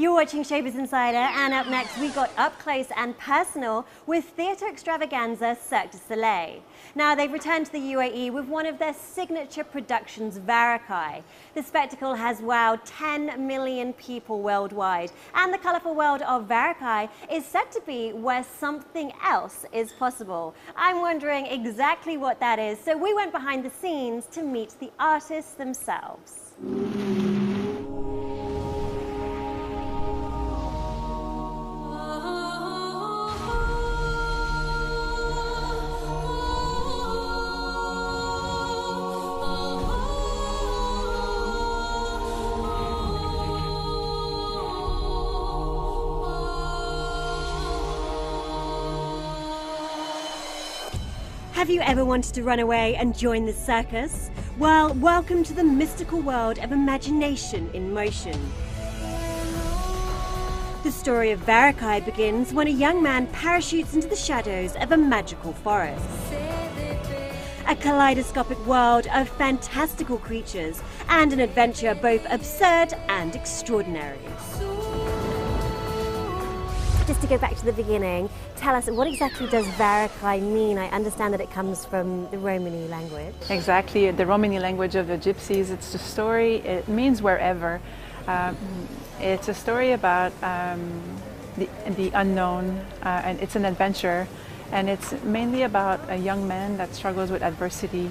You're watching Showbiz Insider, and up next we got up close and personal with theatre extravaganza Cirque du Soleil. Now they've returned to the UAE with one of their signature productions, Varikai. The spectacle has wowed 10 million people worldwide, and the colourful world of Varikai is said to be where something else is possible. I'm wondering exactly what that is, so we went behind the scenes to meet the artists themselves. Have you ever wanted to run away and join the circus? Well, welcome to the mystical world of imagination in motion. The story of Varikai begins when a young man parachutes into the shadows of a magical forest. A kaleidoscopic world of fantastical creatures and an adventure both absurd and extraordinary. Just to go back to the beginning, tell us, what exactly does Varikai mean? I understand that it comes from the Romani language. Exactly, the Romani language of the Gypsies. It's a story, it means wherever. It's a story about the unknown, and it's an adventure. And it's mainly about a young man that struggles with adversity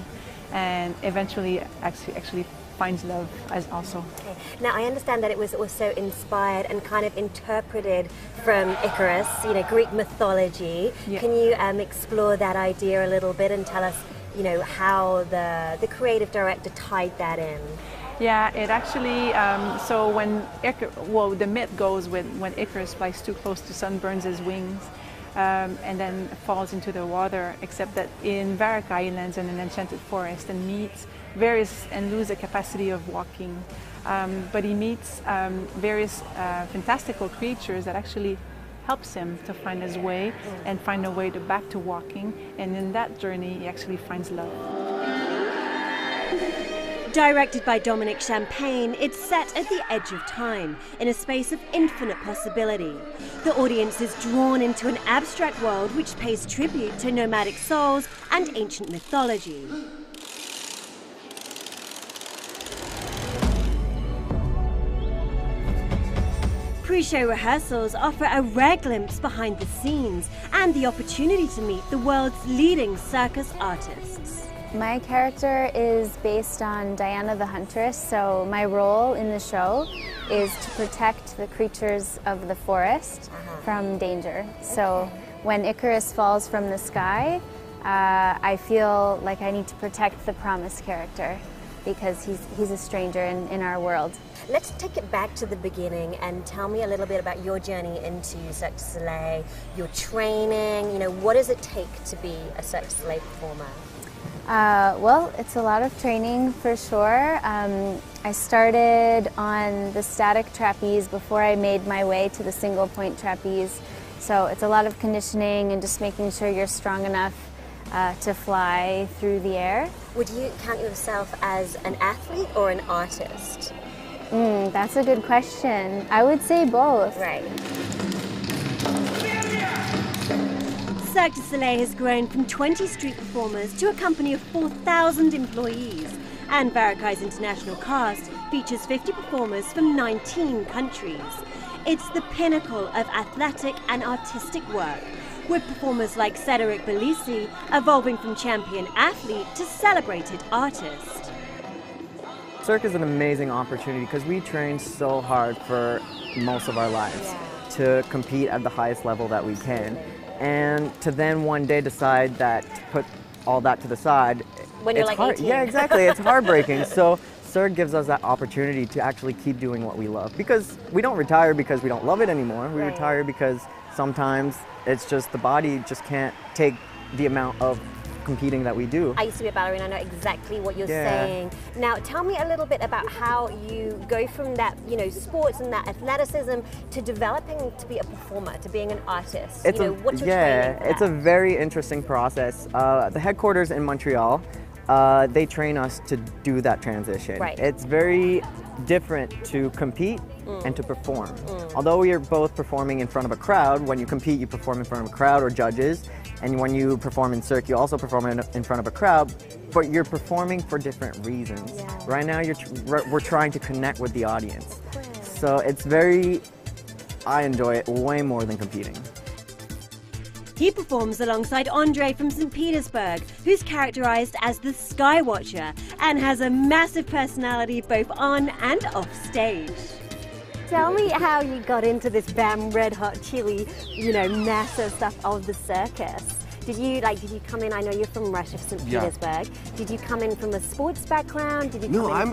and eventually actually finds love as also. Okay. Now I understand that it was also inspired and kind of interpreted from Icarus, Greek mythology. Yeah. Can you explore that idea a little bit and tell us, how the creative director tied that in? Yeah, it actually, so when the myth goes when Icarus flies too close to sun, burns his wings, and then falls into the water, except that in Varikai he lands in an enchanted forest and meets and lose the capacity of walking. But he meets various fantastical creatures that actually helps him to find his way and find a way back to walking. And in that journey, he actually finds love. Directed by Dominic Champagne, it's set at the edge of time, in a space of infinite possibility. The audience is drawn into an abstract world which pays tribute to nomadic souls and ancient mythology. Pre-show rehearsals offer a rare glimpse behind the scenes and the opportunity to meet the world's leading circus artists. My character is based on Diana the Huntress, so my role in the show is to protect the creatures of the forest from danger. So when Icarus falls from the sky, I feel like I need to protect the promised character because he's a stranger in our world. Let's take it back to the beginning and tell me a little bit about your journey into Cirque du Soleil, your training, what does it take to be a Cirque du Soleil performer? Well, it's a lot of training for sure. I started on the static trapeze before I made my way to the single point trapeze. So it's a lot of conditioning and just making sure you're strong enough to fly through the air. Would you count yourself as an athlete or an artist? That's a good question. I would say both. Right. Cirque du Soleil has grown from 20 street performers to a company of 4,000 employees, and Varikai's international cast features 50 performers from 19 countries. It's the pinnacle of athletic and artistic work, with performers like Cedric Bellisi evolving from champion athlete to celebrated artist. Cirque is an amazing opportunity because we train so hard for most of our lives to compete at the highest level that we can. And to then one day decide that to put all that to the side, when you're like 18. Yeah, exactly. It's heartbreaking. So Cirque gives us that opportunity to actually keep doing what we love. Because we don't retire because we don't love it anymore. We retire because sometimes it's just the body just can't take the amount of competing that we do. I used to be a ballerina, I know exactly what you're saying. Now tell me a little bit about how you go from that, sports and that athleticism to developing to be a performer, to being an artist. What's your training for that? It's a very interesting process. The headquarters in Montreal, they train us to do that transition. Right. It's very different to compete and to perform. Although we are both performing in front of a crowd, when you compete, you perform in front of a crowd or judges, and when you perform in Cirque, you also perform in front of a crowd, but you're performing for different reasons. Yeah. Right now, we're trying to connect with the audience. So it's very, I enjoy it way more than competing. He performs alongside Andre from St. Petersburg, who's characterized as the Sky Watcher and has a massive personality both on and off stage. Tell me how you got into this BAM Red Hot Chili, massive stuff of the circus. Did you come in? I know you're from Russia, St. Petersburg. Did you come in from a sports background? Did you come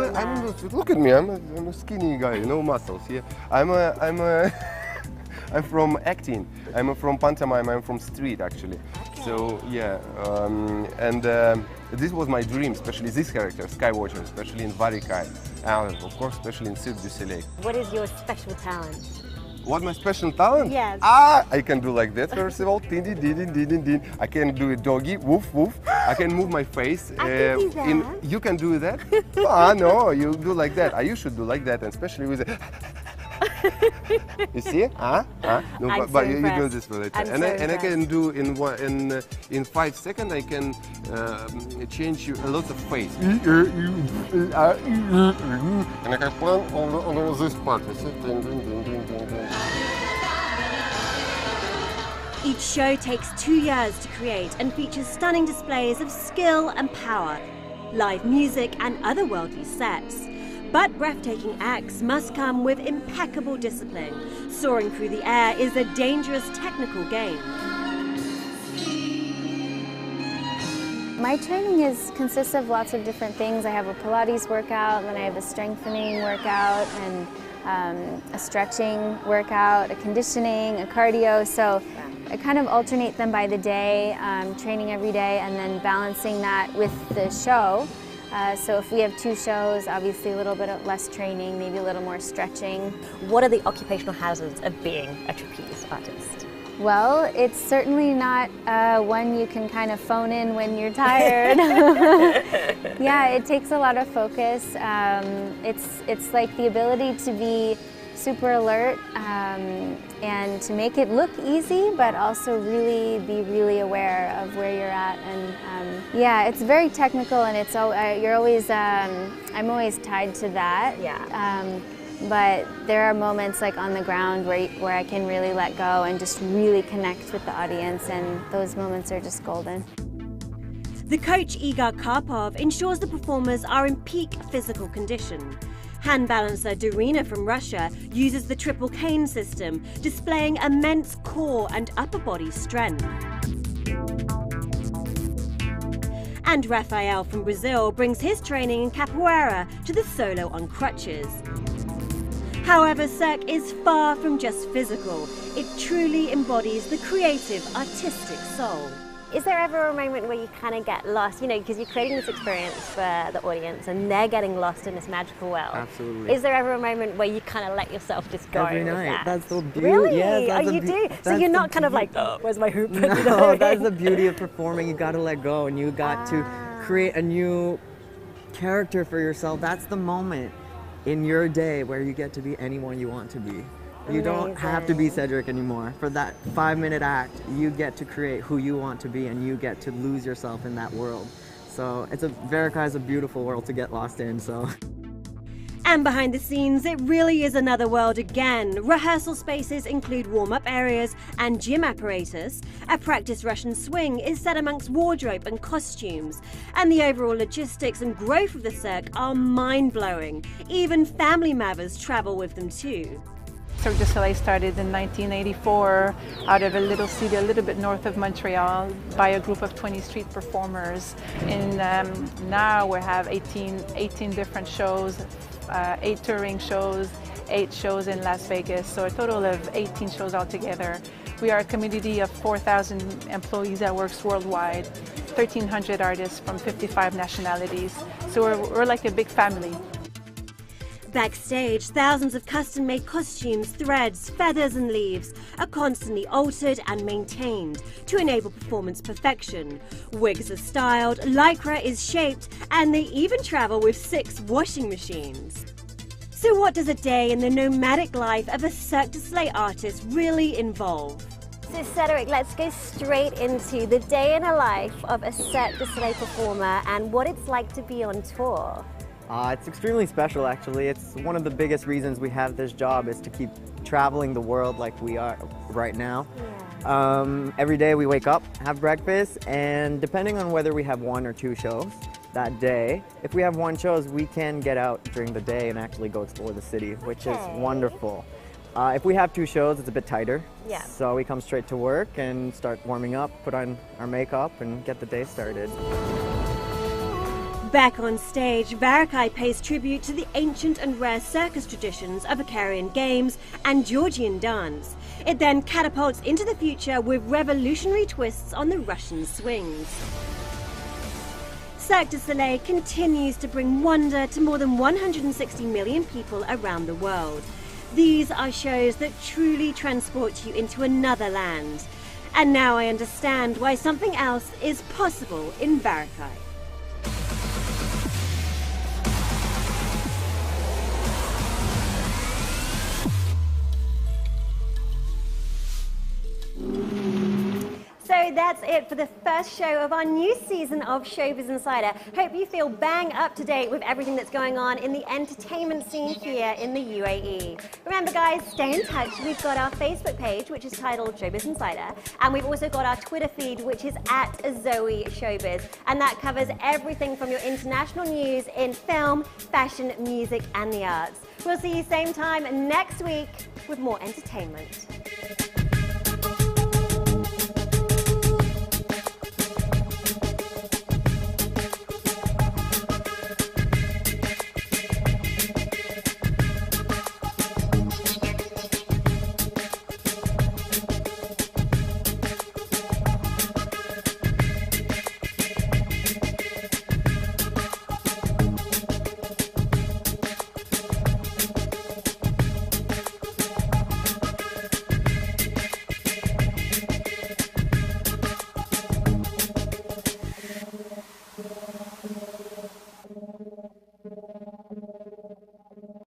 look at me. I'm a skinny guy, no muscles. Yeah, I'm from acting. I'm from pantomime. I'm from street actually. Okay. So yeah, this was my dream, especially this character, Skywatcher, especially in Varikai, and of course, especially in Cirque du Soleil. What is your special talent? What my special talent? Yes. I can do like that first of all. Din, din, din, din, din, din. I can do a doggy, woof woof. I can move my face. I can do that. You can do that? No, you do like that. You should do like that, and especially with the you see? No, but you do this for later. And I can do in 5 seconds. I can change you a lot of face. And I can plan on this part. You see? Ding, ding, ding, ding, ding, ding. Each show takes 2 years to create and features stunning displays of skill and power, live music and otherworldly sets. But breathtaking acts must come with impeccable discipline. Soaring through the air is a dangerous technical game. My training consists of lots of different things. I have a Pilates workout, then I have a strengthening workout, and a stretching workout, a conditioning, a cardio. So I kind of alternate them by the day, training every day, and then balancing that with the show. So if we have 2 shows, obviously a little bit less training, maybe a little more stretching. What are the occupational hazards of being a trapeze artist? Well, it's certainly not one you can kind of phone in when you're tired. Yeah, it takes a lot of focus. It's like the ability to be super alert and to make it look easy, but also be really aware of where you're at. And yeah, it's very technical, and I'm always tied to that. Yeah. But there are moments like on the ground where I can really let go and just really connect with the audience, and those moments are just golden. The coach Igor Karpov ensures the performers are in peak physical condition. Hand balancer Darina from Russia uses the triple cane system, displaying immense core and upper body strength. And Rafael from Brazil brings his training in capoeira to the solo on crutches. However, Cirque is far from just physical. It truly embodies the creative, artistic soul. Is there ever a moment where you kind of get lost, because you're creating this experience for the audience and they're getting lost in this magical world? Absolutely. Is there ever a moment where you kind of let yourself just go? Every night. That? That's the beauty. Really? Yes, You do? So you're not kind of like, oh, where's my hoop? No, that's the beauty of performing. You got to let go, and you got to create a new character for yourself. That's the moment in your day where you get to be anyone you want to be. You don't have to be Cedric anymore. For that 5-minute act, you get to create who you want to be, and you get to lose yourself in that world. So Varikai is a beautiful world to get lost in. So. And behind the scenes, it really is another world again. Rehearsal spaces include warm-up areas and gym apparatus. A practice Russian swing is set amongst wardrobe and costumes. And the overall logistics and growth of the Cirque are mind-blowing. Even family members travel with them too. Cirque du Soleil started in 1984 out of a little city a little bit north of Montreal by a group of 20 street performers. And now we have 18 different shows, 8 touring shows, 8 shows in Las Vegas, so a total of 18 shows altogether. We are a community of 4,000 employees that works worldwide, 1,300 artists from 55 nationalities, so we're like a big family. Backstage, thousands of custom-made costumes, threads, feathers and leaves are constantly altered and maintained to enable performance perfection. Wigs are styled, lycra is shaped, and they even travel with 6 washing machines. So what does a day in the nomadic life of a Cirque du Soleil artist really involve? So Cedric, let's go straight into the day in a life of a Cirque du Soleil performer and what it's like to be on tour. It's extremely special, actually. It's one of the biggest reasons we have this job is to keep traveling the world like we are right now. Yeah. Every day we wake up, have breakfast, and depending on whether we have 1 or 2 shows that day, if we have 1 show, we can get out during the day and actually go explore the city, which is wonderful. If we have 2 shows, it's a bit tighter. Yeah. So we come straight to work and start warming up, put on our makeup, and get the day started. Back on stage, Varikai pays tribute to the ancient and rare circus traditions of Icarian games and Georgian dance. It then catapults into the future with revolutionary twists on the Russian swings. Cirque du Soleil continues to bring wonder to more than 160 million people around the world. These are shows that truly transport you into another land. And now I understand why something else is possible in Varikai. So that's it for the first show of our new season of Showbiz Insider. Hope you feel bang up to date with everything that's going on in the entertainment scene here in the UAE. Remember guys, stay in touch. We've got our Facebook page, which is titled Showbiz Insider, and we've also got our Twitter feed, which is @Zoe Showbiz, and that covers everything from your international news in film, fashion, music, and the arts. We'll see you same time next week with more entertainment.